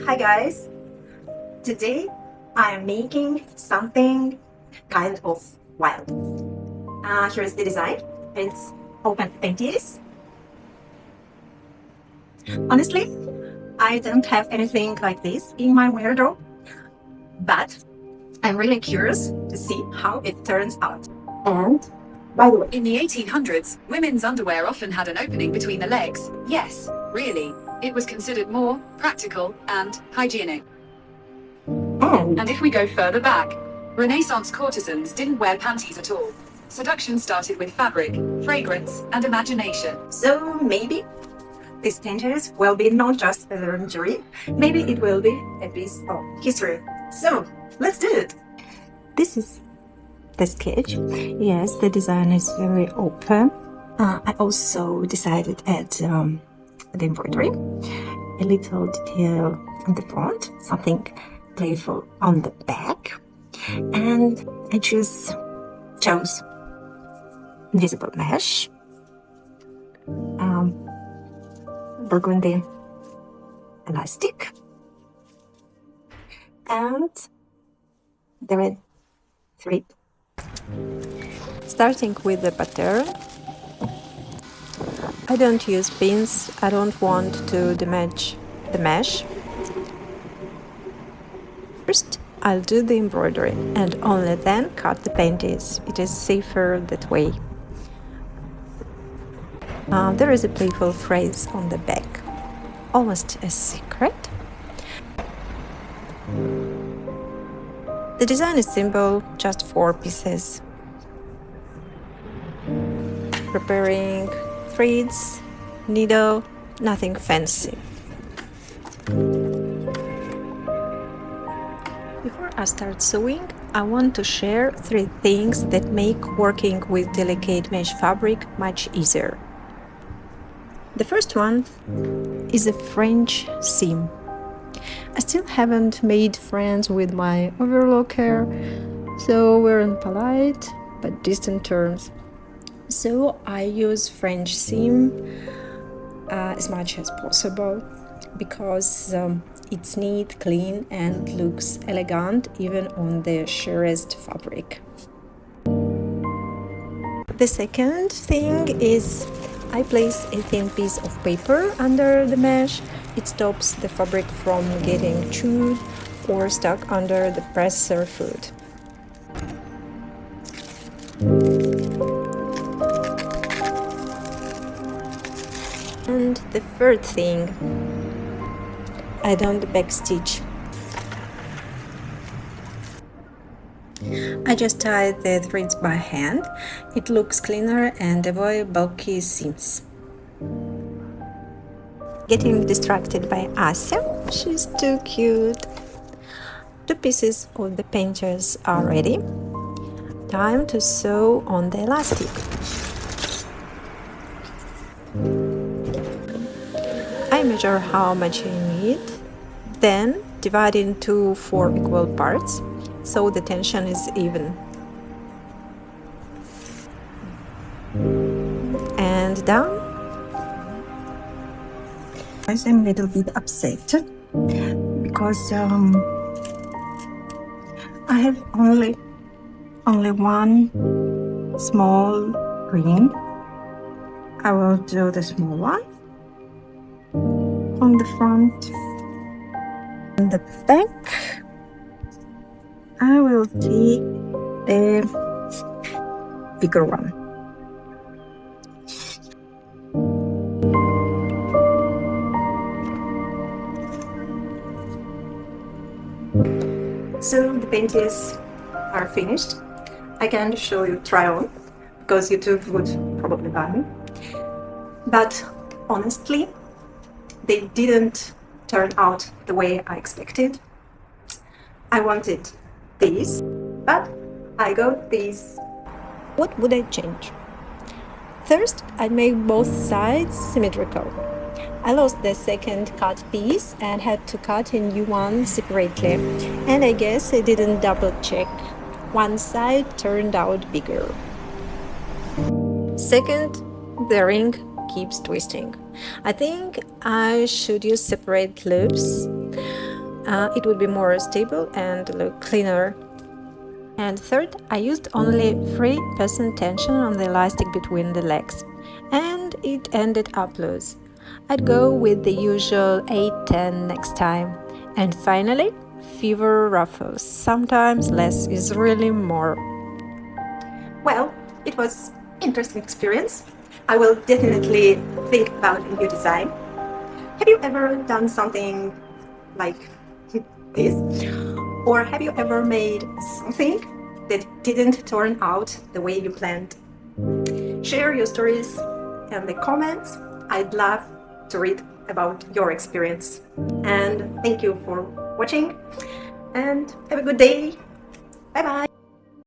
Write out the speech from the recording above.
Hi guys! Today I am making something kind of wild. Here's the design. It's open panties. Honestly, I don't have anything like this in my wardrobe, but I'm really curious to see how it turns out. And by the way, in the 1800s, women's underwear often had an opening between the legs. Yes, really. It was considered more practical and hygienic. And if we go further back, Renaissance courtesans didn't wear panties at all. Seduction started with fabric, fragrance, and imagination. So maybe these panties will be not just a lingerie, maybe it will be a piece of history. So let's do it! This is the sketch. Yes, the design is very open. I also decided to add the embroidery, a little detail on the front, something playful on the back, and I chose invisible mesh, burgundy elastic, and the red thread. Starting with the pattern, I don't use pins, I don't want to damage the mesh. First, I'll do the embroidery and only then cut the panties. It is safer that way. There is a playful phrase on the back, almost a secret. The design is simple, just 4 pieces. Preparing threads, needle, nothing fancy. Before I start sewing, I want to share 3 things that make working with delicate mesh fabric much easier. The first one is a French seam. I still haven't made friends with my overlocker, so we're on polite but distant terms. So I use French seam as much as possible because it's neat, clean and looks elegant even on the sheerest fabric. The second thing is I place a thin piece of paper under the mesh. It stops the fabric from getting chewed or stuck under the presser foot. And the third thing, I don't backstitch. I just tie the threads by hand. It looks cleaner and avoid bulky seams. Getting distracted by Ася, she's too cute. 2 pieces of the panties are ready. Time to sew on the elastic. I measure how much I need, then divide into 4 equal parts, so the tension is even. And done. I'm a little bit upset because I have only one small ring. I will do the small one on the front. And the back, I will take the bigger one. So the panties are finished. I can show you try on because YouTube would probably ban me. But honestly, they didn't turn out the way I expected. I wanted this, but I got this. What would I change? First, I'd make both sides symmetrical. I lost the second cut piece and had to cut a new one separately, and I guess I didn't double check. One side turned out bigger. Second, the ring keeps twisting. I think I should use separate loops. it would be more stable and look cleaner. And third, I used only 3% tension on the elastic between the legs, and it ended up loose. I'd go with the usual 8-10 next time. And finally, fewer ruffles. Sometimes less is really more. Well, it was interesting experience. I will definitely think about a new design. Have you ever done something like this? Or have you ever made something that didn't turn out the way you planned? Share your stories in the comments. I'd love to read about your experience. And thank you for watching and have a good day. Bye bye.